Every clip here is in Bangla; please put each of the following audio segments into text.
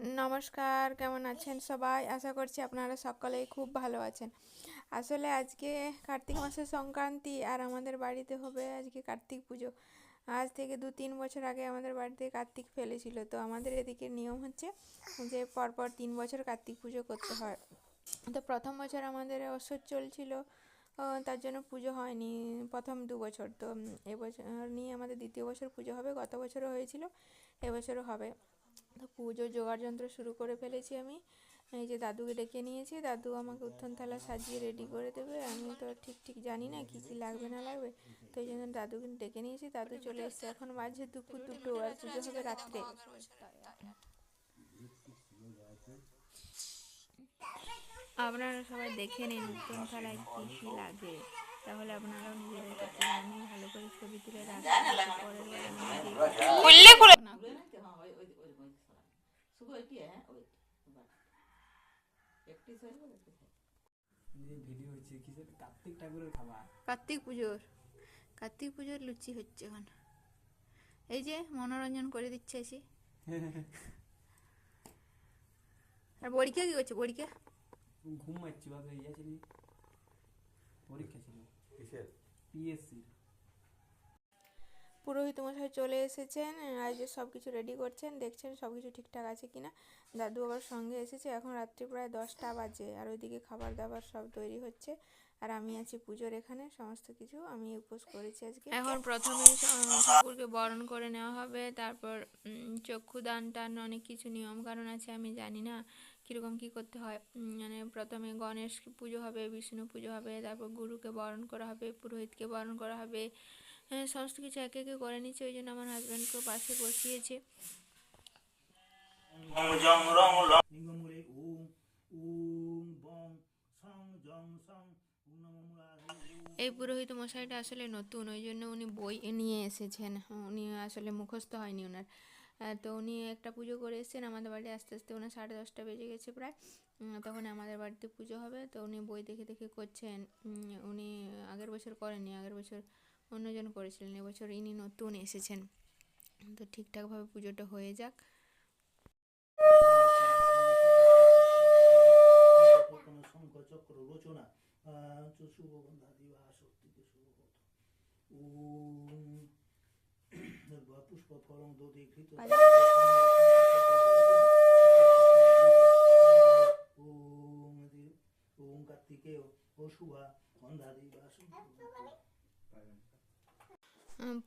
নমস্কার, কেমন আছেন সবাই? আশা করছি আপনারা সকলেই খুব ভালো আছেন। আসলে আজকে কার্তিক মাসের সংক্রান্তি আর আমাদের বাড়িতে হবে আজকে কার্তিক পুজো। আজ থেকে 2-3 বছর আগে আমাদের বাড়িতে কার্তিক ফেলেছিল, তো আমাদের এদিকে নিয়ম হচ্ছে যে পরপর 3 বছর কার্তিক পুজো করতে হয়। তো প্রথম বছর আমাদের অসহ্য চলছিল, তার জন্য পুজো হয়নি প্রথম 2 বছর। তো এবছর নিয়ে আমাদের দ্বিতীয় বছর পুজো হবে, গত বছরও হয়েছিল, এবছরও হবে। তো পুজোর জোগাড় যন্ত্র শুরু করে ফেলেছি আমি। এই যে দাদুকে ডেকে নিয়েছি, দাদু আমাকে উত্থন থালা সাজিয়ে রেডি করে দেবে। আমি তো ঠিক ঠিক জানি না কী কী লাগবে না লাগবে, তো এই জন্য দাদুকে ডেকে নিয়েছি। দাদু চলে এসছে, এখন বাজে দুপুর 2টো আর পুজো হবে রাত্রে। আপনারা সবাই দেখে নিন উত্তম থালায় কী কী লাগে, তাহলে আপনারাও নিজেদের কাছে জানিয়ে ভালো করে ছবি তুলে রাখবেন, পরের বার খুললে খুলে কার্তিক পুজোর লুচি হচ্ছে এখন। এই যে মনোরঞ্জন করে দিচ্ছে এসে। আর বড়িকা কি করছে? বড়িকা ঘুমাচ্ছি, বাবা ইয়ে পরীক্ষা ছিল পিএসসি। পুরোহিত মশাই চলে এসেছেন, আজ সব কিছু রেডি করছেন, দেখছেন সব কিছু ঠিকঠাক আছে কিনা। দাদু আবার সঙ্গে এসেছে। এখন রাত্রি প্রায় 10টা বাজে, আর ওইদিকে খাবার দাবার সব তৈরি হচ্ছে, আর আমি আছি পুজোর এখানে। সমস্ত কিছু আমি উপোস করেছি আজকে। এখন প্রথমে ঠাকুরকে বরণ করে নেওয়া হবে, তারপর চক্ষুদান টান অনেক কিছু নিয়ম কারণ আছে, আমি জানি না কীরকম কী করতে হয়। মানে প্রথমে গণেশ পুজো হবে, বিষ্ণু পুজো হবে, তারপর গুরুকে বরণ করা হবে, পুরোহিতকে বরণ করা হবে। সমস্ত কিছু একে একে করে নিচ্ছে, ওই জন্য আমার হাজব্যান্ডকেও পাশে বসিয়েছে। এই পুরোহিত মশাইটা আসলে নতুন, ওই জন্য উনি বই নিয়ে এসেছেন, উনি আসলে মুখস্থ হয়নি ওনার। তো উনি একটা পুজো করে এসেছেন আমাদের বাড়ি, আস্তে আস্তে ওনার 10:30 বেজে গেছে প্রায়। তখন আমাদের বাড়িতে পুজো হবে, তো উনি বই দেখে দেখে করছেন। উনি আগের বছর করেননি, আগের বছর অন্যজন করেছিলেন, এবছর ইনি নতুন এসেছেন। তো ঠিকঠাকভাবে পুজোটা হয়ে যাক।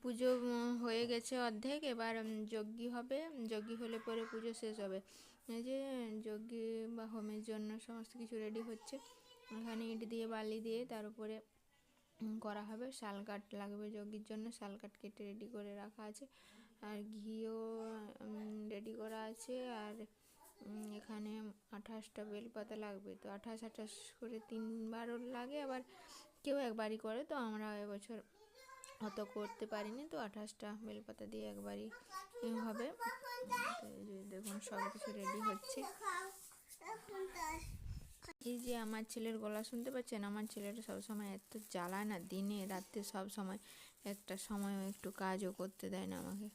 পুজো হয়ে গেছে অর্ধেক, এবার যজ্ঞি হবে। যজ্ঞি হলে পরে পুজো শেষ হবে। এই যে যজ্ঞি বা হোমের জন্য সমস্ত কিছু রেডি হচ্ছে। এখানে ইট দিয়ে বালি দিয়ে তার উপরে করা হবে। শাল কাঠ লাগবে যজ্ঞির জন্য, শাল কাঠ কেটে রেডি করে রাখা আছে, আর ঘিও রেডি করা আছে। আর এখানে 28টা বেলপাতা লাগবে, তো 28 করে 3বারও লাগে, আবার কেউ একবারই করে, তো আমরা এবছর অত করতে পারিনি, তো 28টা বেলপাতা দিয়ে একবারই হবে। তো এই যে দেখুন সব কিছু রেডি হচ্ছে। এই যে আমার ছেলের গলা শুনতে পাচ্ছেন, আমার ছেলেটা সবসময় এত জ্বালায় না, দিনে রাতে সব সময়, একটা সময়ও একটু কাজও করতে দেয় না আমাকে।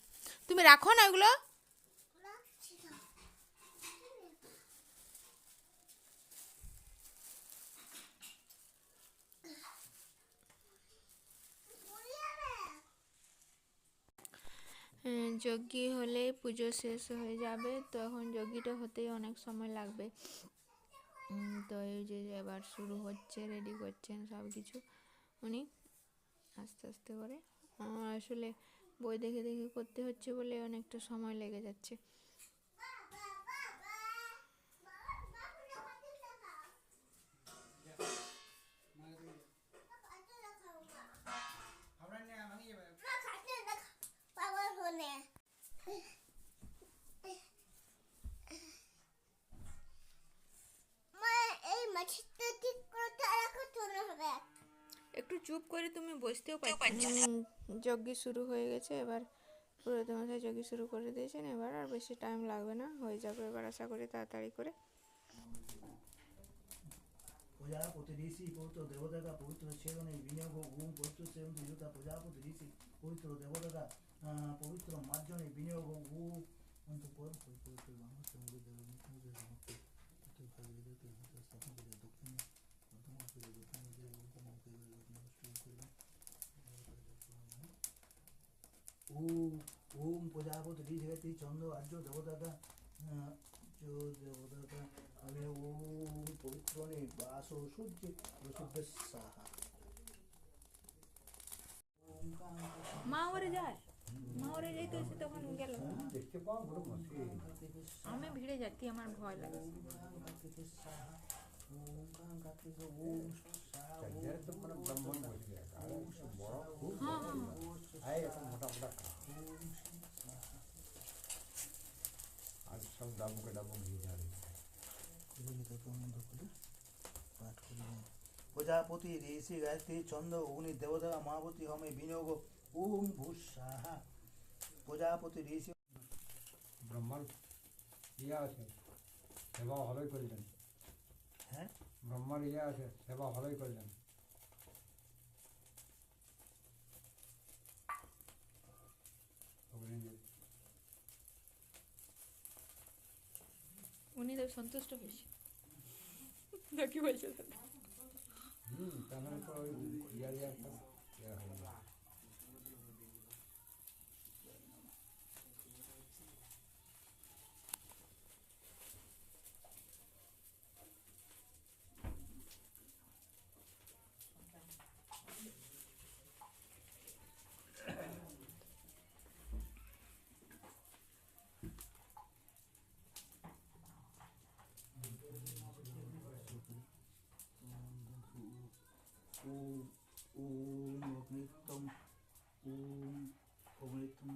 তুমি রাখো না এগুলো। যজ্ঞি হলে পুজো শেষ হয়ে যাবে, তো এখন যজ্ঞিটা হতেই অনেক সময় লাগবে। তো এই যে এবার শুরু হচ্ছে, রেডি করছেন সব কিছু উনি আস্তে আস্তে করে। আসলে বই দেখে দেখে করতে হচ্ছে বলে অনেকটা সময় লেগে যাচ্ছে। একটু চুপ করে তুমি বসতেও পারছো না। যজ্ঞ শুরু হয়ে গেছে, এবার পুরোহিত মশাই যজ্ঞ শুরু করে দিয়েছেন। এবার আর বেশি টাইম লাগবে না, হয়ে যাবে এবার আশা করি তাড়াতাড়ি করে। প্রজাপতি ঋষি পবিত্র দেবতাকা পবিত্র সেবনে বিনিয়োগ ওম পবিত্র সেবন যথা প্রজাপতি ঋষি পবিত্র দেবতাকা পবিত্র মার্জনে বিনিয়োগ ও পবিত্র প্রজাপতি ঋষি চন্দ্র আর্য দেবতাকা দেবতাকা আমি ওম পবিত্রণে বাস ও সূর্য প্রসুদ্ধ সাহা মা ওরে যায়, মা ওরে যাইতে হচ্ছে তখন গেল। আমি ভিড়ে যাচ্ছি, আমার ভয় লাগে। প্রজাপতি ঋষি গায়ত্রী চন্দ্র অগ্নি দেবতা মহাবতী হমে বিনিয়োগ ওম ভূষাহা প্রজাপতি ঋষি ব্রহ্মার ইয়ে আছে, সেবা ভালোই করলেন। হ্যাঁ ব্রহ্মার ইয়ে আছে, সেবা ভালোই করলেন। উনি তো সন্তুষ্ট হয়েছে নাকি বলছে দাদা? তাহলে তো ওই ইয়ে ইয়ে একটা ইয়ে হয়ে যায়। ওম ওম অগ্নিতম ওম অগ্নিতম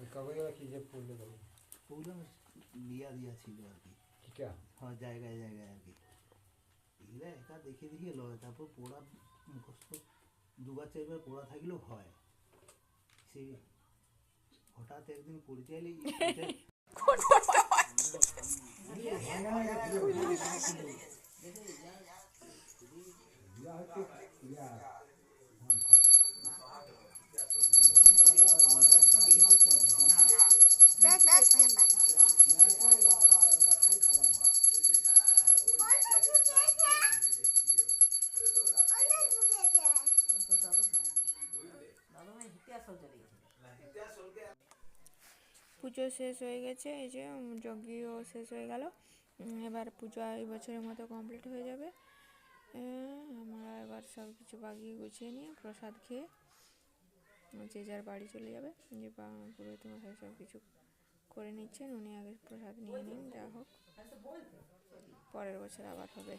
ওই কাগজে কি যে পড়লে দেবো প্রবলেম লিয়া দিয়া ছিল আর কি ঠিক আছে। হ্যাঁ জায়গায় জায়গায় আর কি এগুলো একা দেখে দেখে লয় তারপর পড়া মুখস্থ দুবার চারবার পড়া থাকলেও হয় সে হঠাৎ একদিন পরিচয় পুজো শেষ হয়ে গেছে, এই যে যজ্ঞও শেষ হয়ে গেল। এবার পুজো এই বছরের মতো কমপ্লিট হয়ে যাবে। আমরা এবার সব কিছু বাগিয়ে গুছিয়ে নিয়ে প্রসাদ খেয়ে যে যার বাড়ি চলে যাবে। যে পুরোহিত মশাই সব কিছু করে নিচ্ছেন, উনি আগে প্রসাদ নিয়ে নিন, যা হোক পরের বছর আবার হবে।